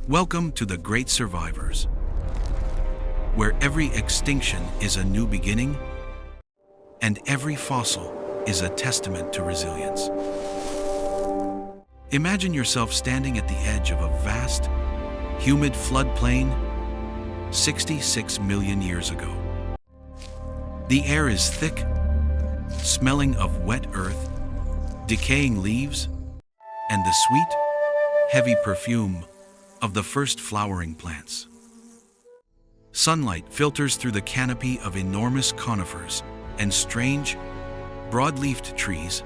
Welcome to the Great Survivors, where every extinction is a new beginning and every fossil is a testament to resilience. Imagine yourself standing at the edge of a vast, humid floodplain 66 million years ago. The air is thick, smelling of wet earth, decaying leaves, and the sweet, heavy perfume of the first flowering plants. Sunlight filters through the canopy of enormous conifers and strange, broad-leafed trees,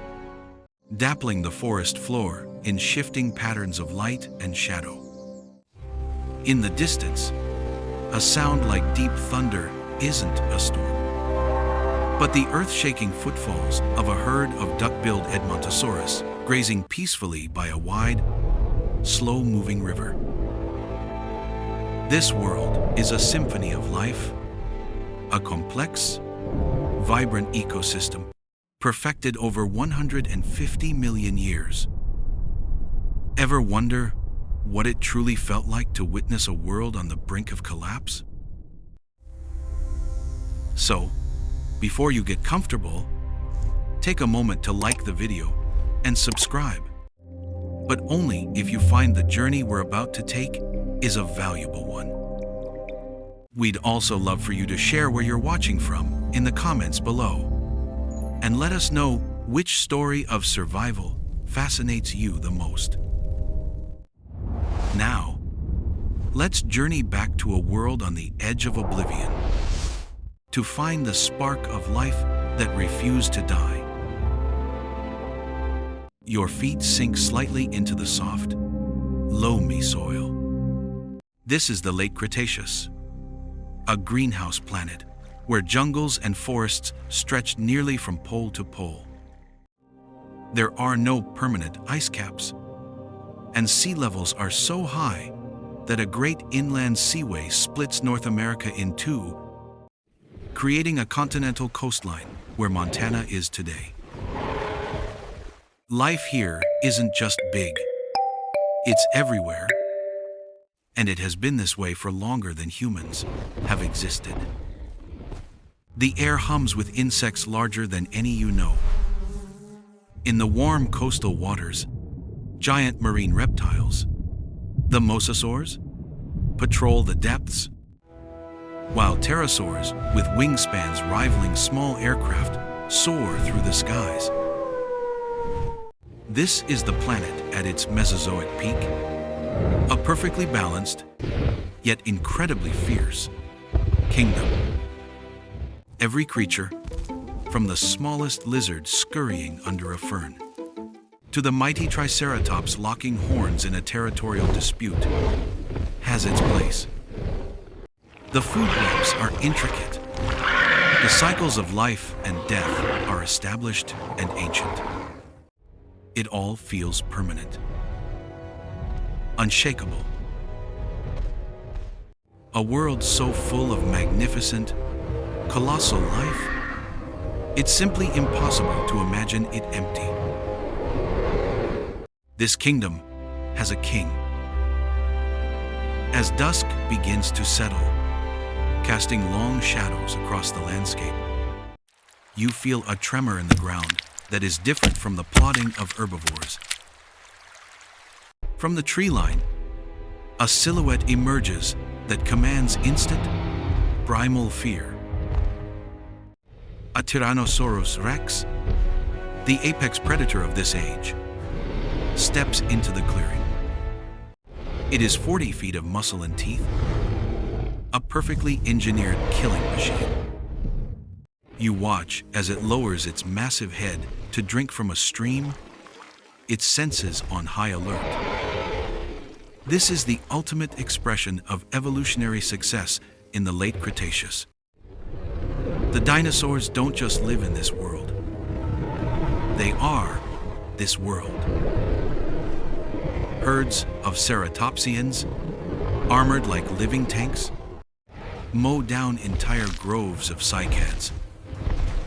dappling the forest floor in shifting patterns of light and shadow. In the distance, a sound like deep thunder isn't a storm, but the earth-shaking footfalls of a herd of duck-billed Edmontosaurus grazing peacefully by a wide, slow-moving river. This world is a symphony of life, a complex, vibrant ecosystem perfected over 150 million years. Ever wonder what it truly felt like to witness a world on the brink of collapse? So, before you get comfortable, take a moment to like the video and subscribe. But only if you find the journey we're about to take is a valuable one. We'd also love for you to share where you're watching from in the comments below, and let us know which story of survival fascinates you the most. Now, let's journey back to a world on the edge of oblivion, to find the spark of life that refused to die. Your feet sink slightly into the soft, loamy soil. This is the Late Cretaceous, a greenhouse planet where jungles and forests stretch nearly from pole to pole. There are no permanent ice caps, and sea levels are so high that a great inland seaway splits North America in two, creating a continental coastline where Montana is today. Life here isn't just big, it's everywhere. And it has been this way for longer than humans have existed. The air hums with insects larger than any you know. In the warm coastal waters, giant marine reptiles, the mosasaurs, patrol the depths, while pterosaurs with wingspans rivaling small aircraft soar through the skies. This is the planet at its Mesozoic peak, a perfectly balanced, yet incredibly fierce, kingdom. Every creature, from the smallest lizard scurrying under a fern, to the mighty triceratops locking horns in a territorial dispute, has its place. The food webs are intricate. The cycles of life and death are established and ancient. It all feels permanent, unshakable. A world so full of magnificent, colossal life, it's simply impossible to imagine it empty. This kingdom has a king. As dusk begins to settle, casting long shadows across the landscape, you feel a tremor in the ground that is different from the plodding of herbivores. From the tree line, a silhouette emerges that commands instant, primal fear. A Tyrannosaurus rex, the apex predator of this age, steps into the clearing. It is 40 feet of muscle and teeth, a perfectly engineered killing machine. You watch as it lowers its massive head to drink from a stream, its senses on high alert. This is the ultimate expression of evolutionary success in the Late Cretaceous. The dinosaurs don't just live in this world. They are this world. Herds of ceratopsians, armored like living tanks, mow down entire groves of cycads,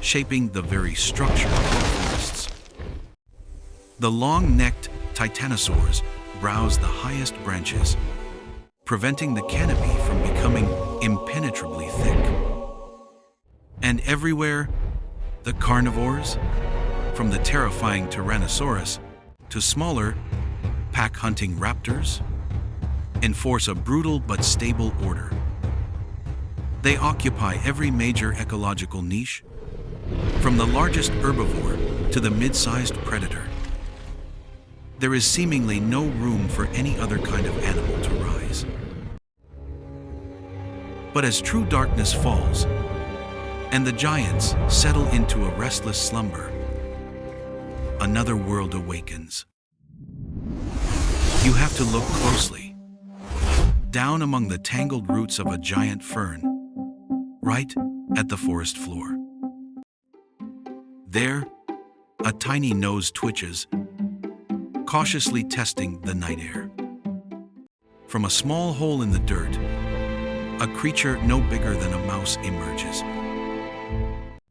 shaping the very structure of the forests. The long-necked titanosaurs browse the highest branches, preventing the canopy from becoming impenetrably thick. And everywhere, the carnivores, from the terrifying Tyrannosaurus to smaller, pack-hunting raptors, enforce a brutal but stable order. They occupy every major ecological niche, from the largest herbivore to the mid-sized predator. There is seemingly no room for any other kind of animal to rise. But as true darkness falls, and the giants settle into a restless slumber, another world awakens. You have to look closely. Down among the tangled roots of a giant fern, right at the forest floor. There, a tiny nose twitches, cautiously testing the night air. From a small hole in the dirt, a creature no bigger than a mouse emerges.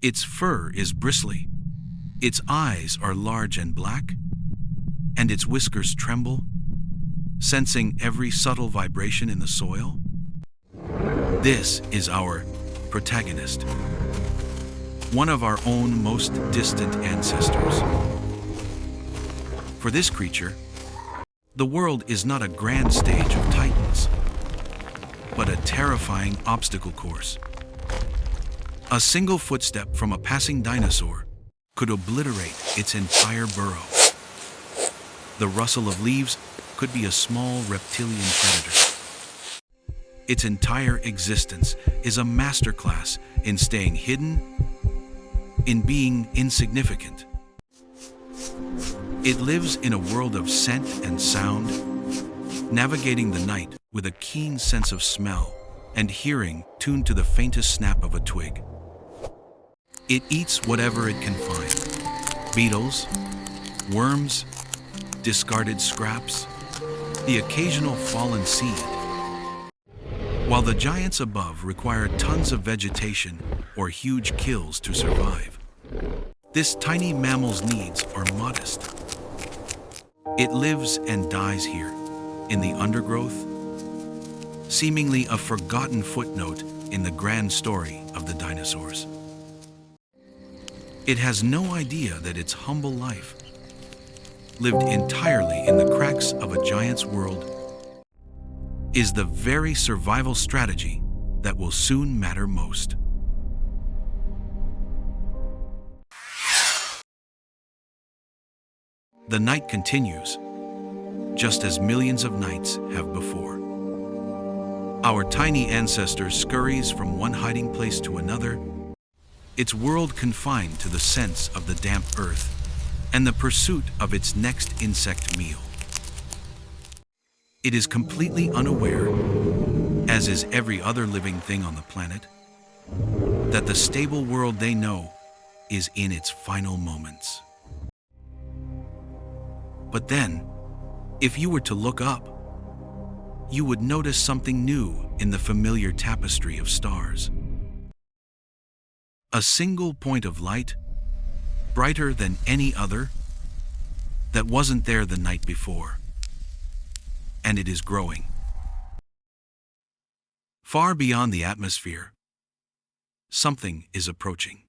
Its fur is bristly, its eyes are large and black, and its whiskers tremble, sensing every subtle vibration in the soil. This is our protagonist, one of our own most distant ancestors. For this creature, the world is not a grand stage of titans, but a terrifying obstacle course. A single footstep from a passing dinosaur could obliterate its entire burrow. The rustle of leaves could be a small reptilian predator. Its entire existence is a masterclass in staying hidden, in being insignificant. It lives in a world of scent and sound, navigating the night with a keen sense of smell and hearing tuned to the faintest snap of a twig. It eats whatever it can find: beetles, worms, discarded scraps, the occasional fallen seed. While the giants above require tons of vegetation or huge kills to survive, this tiny mammal's needs are modest. It lives and dies here, in the undergrowth, seemingly a forgotten footnote in the grand story of the dinosaurs. It has no idea that its humble life, lived entirely in the cracks of a giant's world, is the very survival strategy that will soon matter most. The night continues, just as millions of nights have before. Our tiny ancestor scurries from one hiding place to another, its world confined to the sense of the damp earth and the pursuit of its next insect meal. It is completely unaware, as is every other living thing on the planet, that the stable world they know is in its final moments. But then, if you were to look up, you would notice something new in the familiar tapestry of stars. A single point of light, brighter than any other, that wasn't there the night before. And it is growing. Far beyond the atmosphere, something is approaching.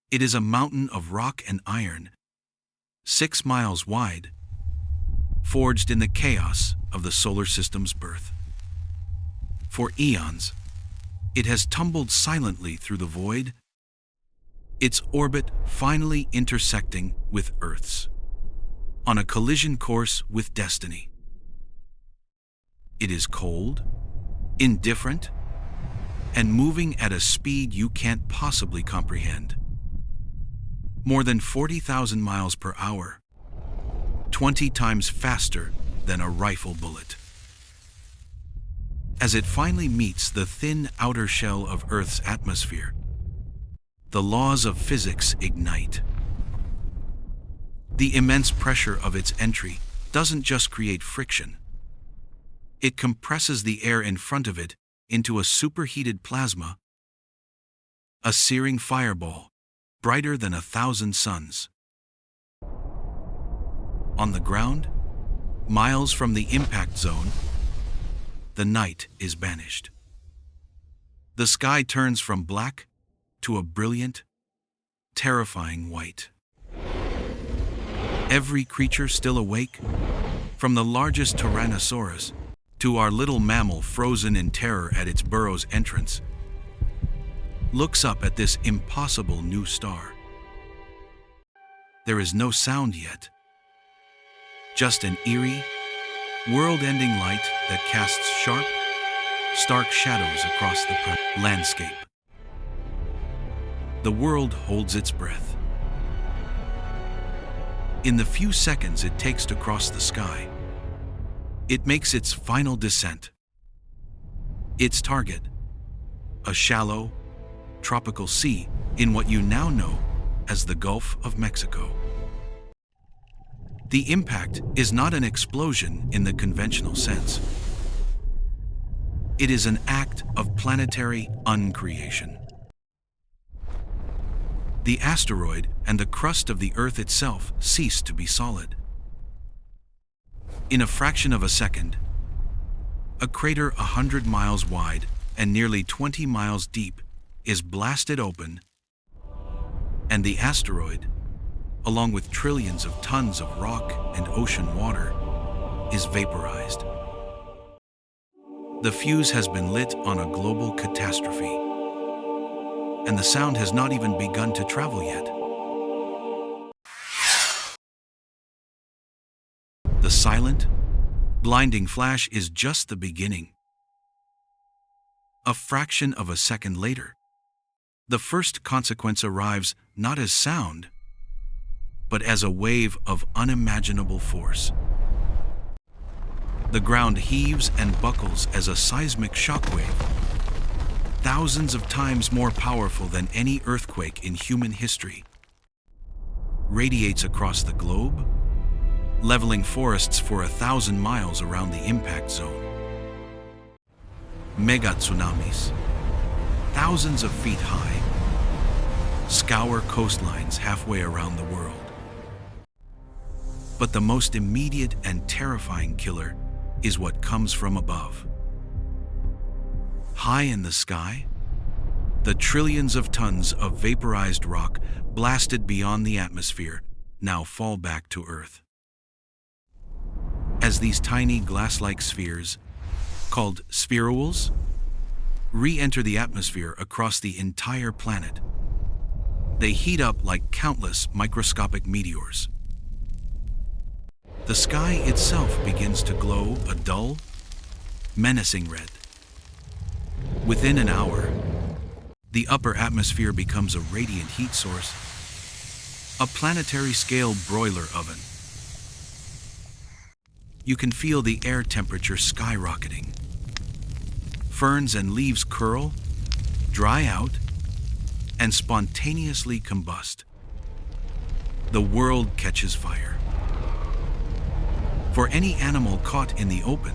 It is a mountain of rock and iron, 6 miles wide, forged in the chaos of the solar system's birth. For eons, it has tumbled silently through the void, its orbit finally intersecting with Earth's, on a collision course with destiny. It is cold, indifferent, and moving at a speed you can't possibly comprehend. More than 40,000 miles per hour, 20 times faster than a rifle bullet. As it finally meets the thin outer shell of Earth's atmosphere, the laws of physics ignite. The immense pressure of its entry doesn't just create friction. It compresses the air in front of it into a superheated plasma, a searing fireball, brighter than 1,000 suns. On the ground, miles from the impact zone, the night is banished. The sky turns from black to a brilliant, terrifying white. Every creature still awake, from the largest Tyrannosaurus to our little mammal frozen in terror at its burrow's entrance, looks up at this impossible new star. There is no sound yet, just an eerie, world-ending light that casts sharp, stark shadows across the landscape. The world holds its breath. In the few seconds it takes to cross the sky, it makes its final descent. Its target, a shallow, tropical sea in what you now know as the Gulf of Mexico. The impact is not an explosion in the conventional sense. It is an act of planetary uncreation. The asteroid and the crust of the Earth itself cease to be solid. In a fraction of a second, a crater 100 miles wide and nearly 20 miles deep is blasted open, and the asteroid, along with trillions of tons of rock and ocean water, is vaporized. The fuse has been lit on a global catastrophe, and the sound has not even begun to travel yet. The silent, blinding flash is just the beginning. A fraction of a second later, the first consequence arrives not as sound, but as a wave of unimaginable force. The ground heaves and buckles as a seismic shockwave, thousands of times more powerful than any earthquake in human history, radiates across the globe, leveling forests for 1,000 miles around the impact zone. Mega tsunamis, thousands of feet high, scour coastlines halfway around the world. But the most immediate and terrifying killer is what comes from above. High in the sky, the trillions of tons of vaporized rock blasted beyond the atmosphere now fall back to Earth. As these tiny glass-like spheres, called spherules, re-enter the atmosphere across the entire planet, they heat up like countless microscopic meteors. The sky itself begins to glow a dull, menacing red. Within an hour, the upper atmosphere becomes a radiant heat source, a planetary-scale broiler oven. You can feel the air temperature skyrocketing. Ferns and leaves curl, dry out, and spontaneously combust. The world catches fire. For any animal caught in the open,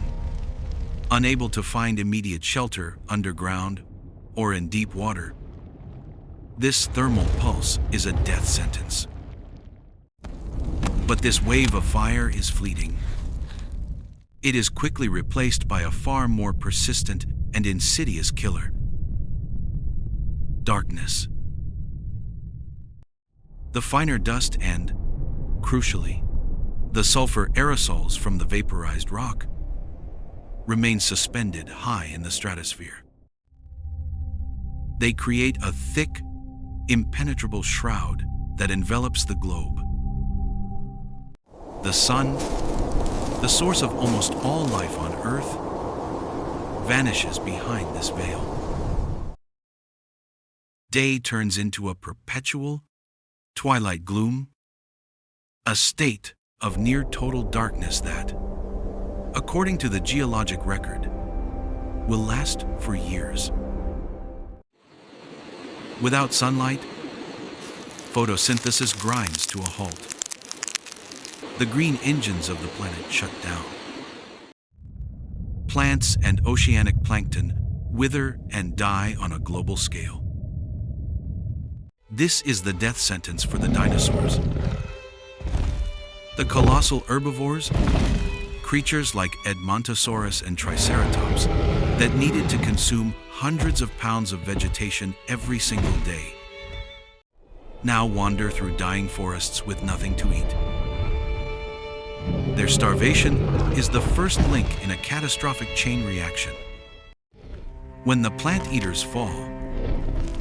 unable to find immediate shelter underground or in deep water, this thermal pulse is a death sentence. But this wave of fire is fleeting. It is quickly replaced by a far more persistent and insidious killer: darkness. The finer dust and, crucially, the sulfur aerosols from the vaporized rock remain suspended high in the stratosphere. They create a thick, impenetrable shroud that envelops the globe. The sun, the source of almost all life on Earth, vanishes behind this veil. Day turns into a perpetual, twilight gloom, a state of near-total darkness that, according to the geologic record, will last for years. Without sunlight, photosynthesis grinds to a halt. The green engines of the planet shut down. Plants and oceanic plankton wither and die on a global scale. This is the death sentence for the dinosaurs. The colossal herbivores, creatures like Edmontosaurus and Triceratops that needed to consume hundreds of pounds of vegetation every single day now wander through dying forests with nothing to eat. Their starvation is the first link in a catastrophic chain reaction. When the plant eaters fall,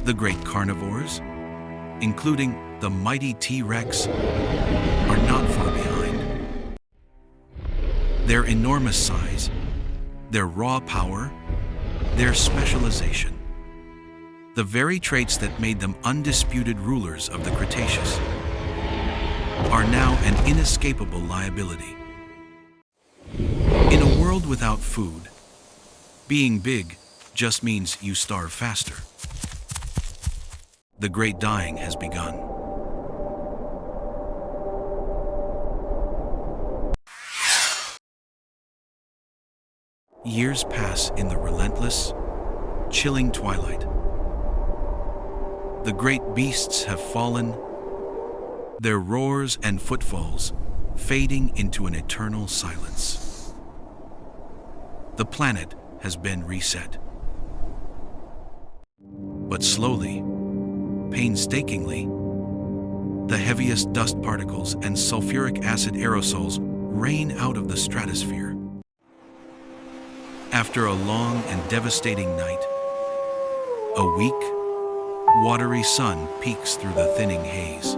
the great carnivores, including the mighty T-Rex, are not far behind. Their enormous size, their raw power, their specialization, the very traits that made them undisputed rulers of the Cretaceous, are now an inescapable liability. In a world without food, being big just means you starve faster. The great dying has begun. Years pass in the relentless, chilling twilight. The great beasts have fallen, their roars and footfalls fading into an eternal silence. The planet has been reset. But slowly, painstakingly, the heaviest dust particles and sulfuric acid aerosols rain out of the stratosphere. After a long and devastating night, a weak, watery sun peeks through the thinning haze.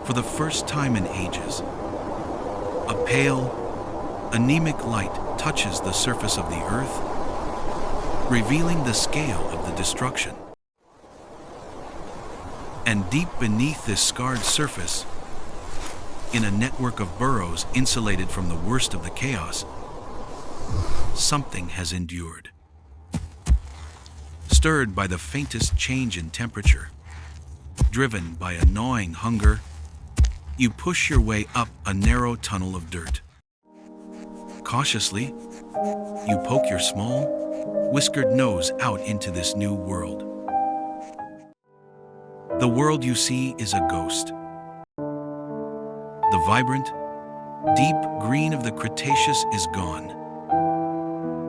For the first time in ages, a pale, anemic light touches the surface of the Earth, revealing the scale of the destruction. And deep beneath this scarred surface, in a network of burrows insulated from the worst of the chaos, something has endured. Stirred by the faintest change in temperature, driven by a gnawing hunger, you push your way up a narrow tunnel of dirt. Cautiously, you poke your small, whiskered nose out into this new world. The world you see is a ghost. The vibrant, deep green of the Cretaceous is gone,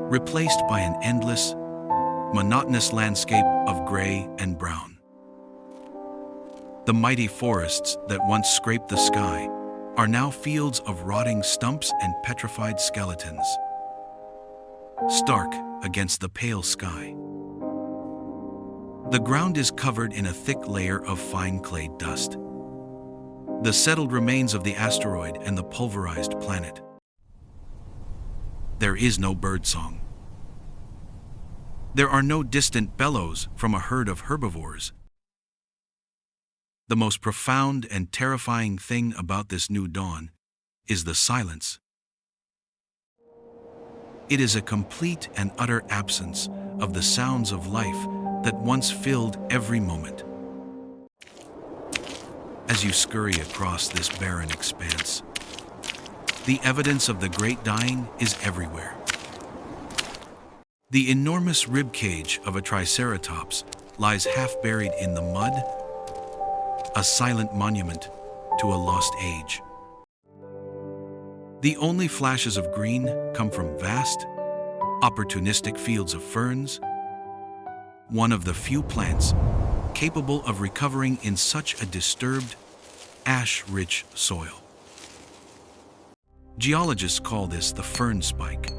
replaced by an endless, monotonous landscape of gray and brown. The mighty forests that once scraped the sky are now fields of rotting stumps and petrified skeletons, stark against the pale sky. The ground is covered in a thick layer of fine clay dust, the settled remains of the asteroid and the pulverized planet. There is no birdsong. There are no distant bellows from a herd of herbivores. The most profound and terrifying thing about this new dawn is the silence. It is a complete and utter absence of the sounds of life that once filled every moment. As you scurry across this barren expanse, the evidence of the great dying is everywhere. The enormous ribcage of a Triceratops lies half buried in the mud, a silent monument to a lost age. The only flashes of green come from vast, opportunistic fields of ferns, one of the few plants capable of recovering in such a disturbed, ash-rich soil. Geologists call this the fern spike,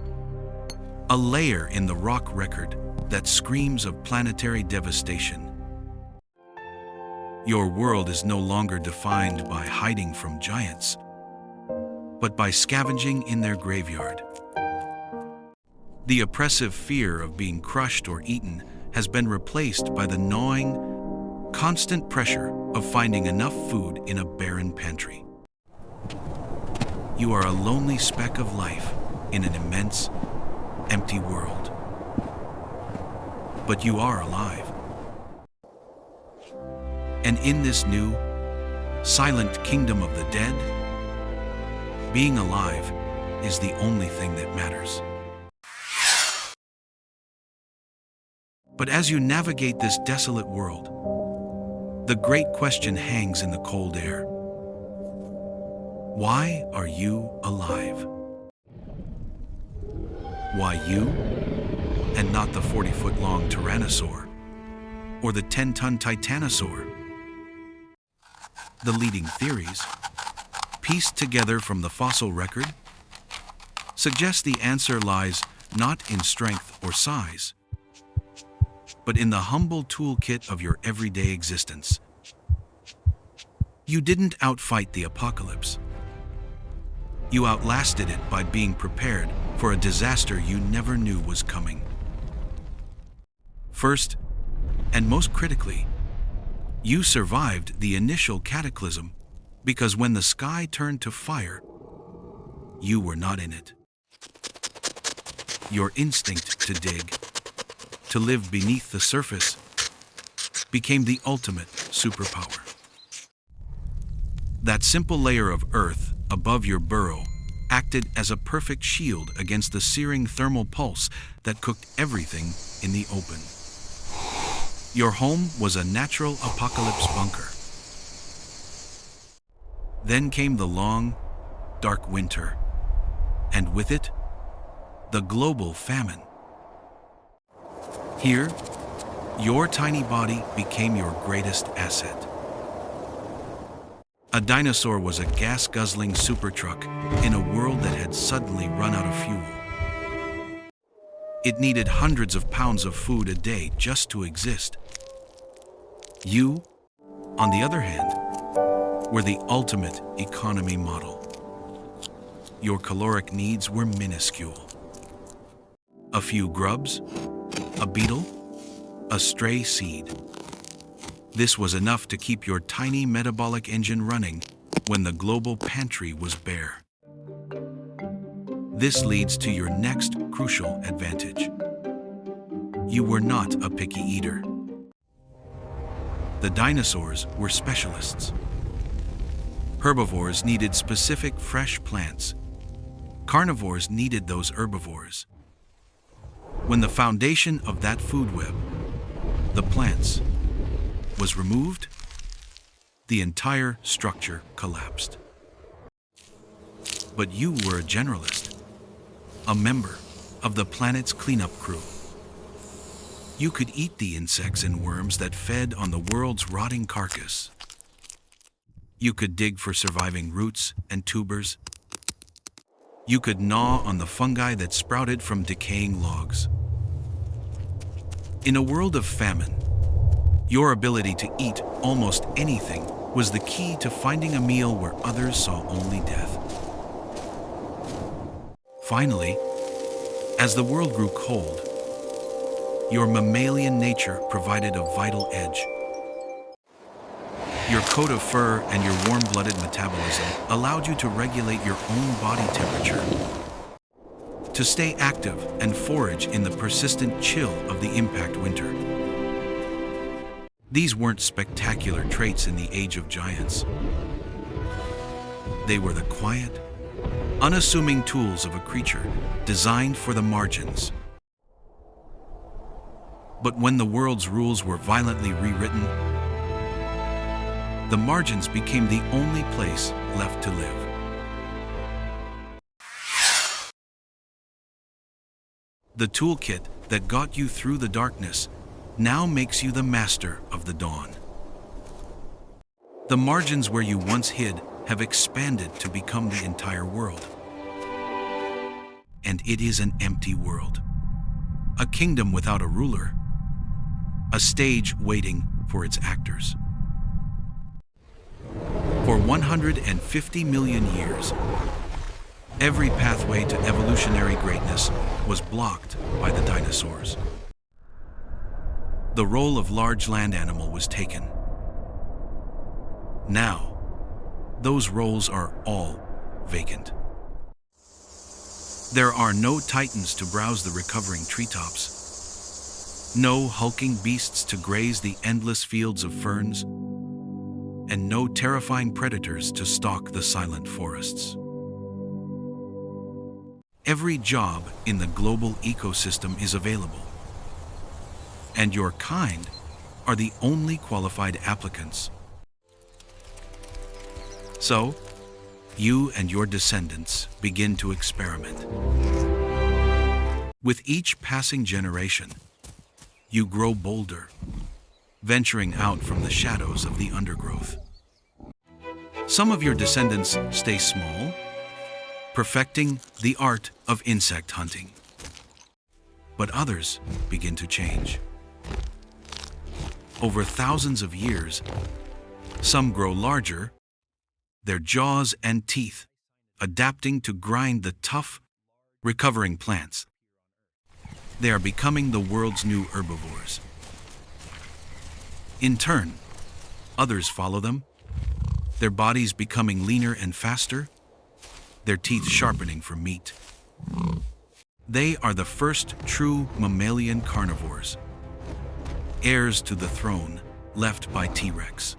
a layer in the rock record that screams of planetary devastation. Your world is no longer defined by hiding from giants, but by scavenging in their graveyard. The oppressive fear of being crushed or eaten has been replaced by the gnawing, constant pressure of finding enough food in a barren pantry. You are a lonely speck of life in an immense, empty world. But you are alive. And in this new, silent kingdom of the dead, being alive is the only thing that matters. But as you navigate this desolate world, the great question hangs in the cold air. Why are you alive? Why you, and not the 40-foot-long Tyrannosaur, or the 10-ton Titanosaur? The leading theories, pieced together from the fossil record, suggest the answer lies not in strength or size, but in the humble toolkit of your everyday existence. You didn't outfight the apocalypse. You outlasted it by being prepared for a disaster you never knew was coming. First, and most critically, you survived the initial cataclysm because when the sky turned to fire, you were not in it. Your instinct to dig, to live beneath the surface, became the ultimate superpower. That simple layer of earth above your burrow acted as a perfect shield against the searing thermal pulse that cooked everything in the open. Your home was a natural apocalypse bunker. Then came the long, dark winter, and with it, the global famine. Here, your tiny body became your greatest asset. A dinosaur was a gas-guzzling supertruck in a world that had suddenly run out of fuel. It needed hundreds of pounds of food a day just to exist. You, on the other hand, were the ultimate economy model. Your caloric needs were minuscule. A few grubs, a beetle, a stray seed. This was enough to keep your tiny metabolic engine running when the global pantry was bare. This leads to your next crucial advantage. You were not a picky eater. The dinosaurs were specialists. Herbivores needed specific fresh plants. Carnivores needed those herbivores. When the foundation of that food web, the plants, was removed, the entire structure collapsed. But you were a generalist, a member of the planet's cleanup crew. You could eat the insects and worms that fed on the world's rotting carcass. You could dig for surviving roots and tubers. You could gnaw on the fungi that sprouted from decaying logs. In a world of famine, your ability to eat almost anything was the key to finding a meal where others saw only death. Finally, as the world grew cold, your mammalian nature provided a vital edge. Your coat of fur and your warm-blooded metabolism allowed you to regulate your own body temperature, to stay active and forage in the persistent chill of the impact winter. These weren't spectacular traits in the Age of Giants. They were the quiet, unassuming tools of a creature designed for the margins. But when the world's rules were violently rewritten, the margins became the only place left to live. The toolkit that got you through the darkness now makes you the master of the dawn. The margins where you once hid have expanded to become the entire world. And it is an empty world, a kingdom without a ruler, a stage waiting for its actors. For 150 million years, every pathway to evolutionary greatness was blocked by the dinosaurs. The role of large land animal was taken. Now, those roles are all vacant. There are no titans to browse the recovering treetops, no hulking beasts to graze the endless fields of ferns, and no terrifying predators to stalk the silent forests. Every job in the global ecosystem is available, and your kind are the only qualified applicants. So, you and your descendants begin to experiment. With each passing generation, you grow bolder, venturing out from the shadows of the undergrowth. Some of your descendants stay small, perfecting the art of insect hunting. But others begin to change. Over thousands of years, some grow larger, their jaws and teeth adapting to grind the tough, recovering plants. They are becoming the world's new herbivores. In turn, others follow them, their bodies becoming leaner and faster, their teeth sharpening for meat. They are the first true mammalian carnivores, heirs to the throne left by T-Rex.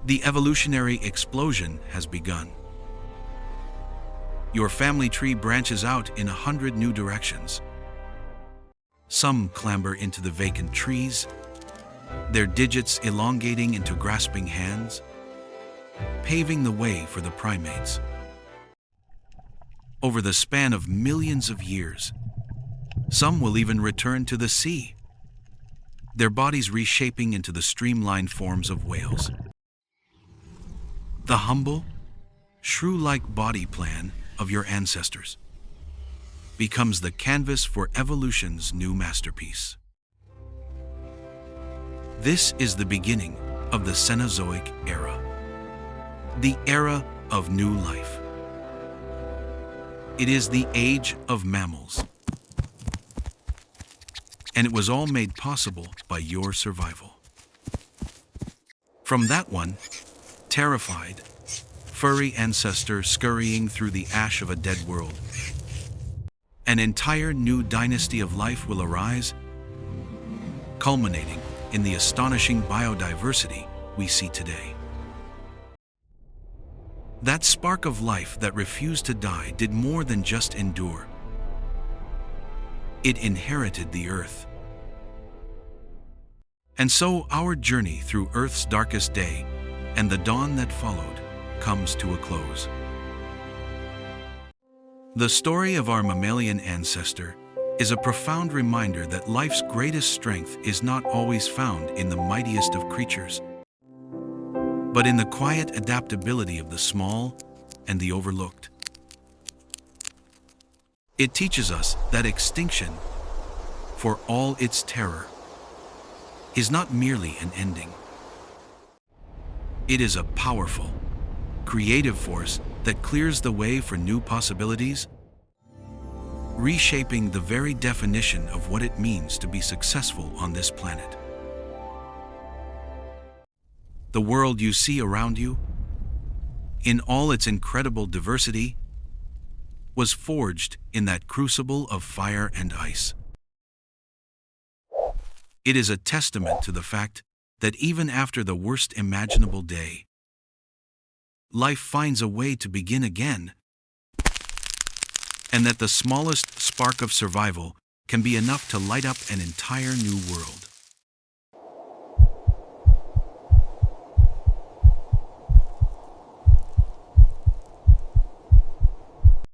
The evolutionary explosion has begun. Your family tree branches out in 100 new directions. Some clamber into the vacant trees, their digits elongating into grasping hands, paving the way for the primates. Over the span of millions of years, some will even return to the sea, their bodies reshaping into the streamlined forms of whales. The humble, shrew-like body plan of your ancestors becomes the canvas for evolution's new masterpiece. This is the beginning of the Cenozoic era, the era of new life. It is the age of mammals, and it was all made possible by your survival. From that one, terrified, furry ancestor scurrying through the ash of a dead world, an entire new dynasty of life will arise, culminating in the astonishing biodiversity we see today. That spark of life that refused to die did more than just endure. It inherited the earth. And so our journey through Earth's darkest day and the dawn that followed comes to a close. The story of our mammalian ancestor is a profound reminder that life's greatest strength is not always found in the mightiest of creatures, but in the quiet adaptability of the small and the overlooked. It teaches us that extinction, for all its terror, is not merely an ending. It is a powerful, creative force that clears the way for new possibilities, reshaping the very definition of what it means to be successful on this planet. The world you see around you, in all its incredible diversity, was forged in that crucible of fire and ice. It is a testament to the fact that even after the worst imaginable day, life finds a way to begin again, and that the smallest spark of survival can be enough to light up an entire new world.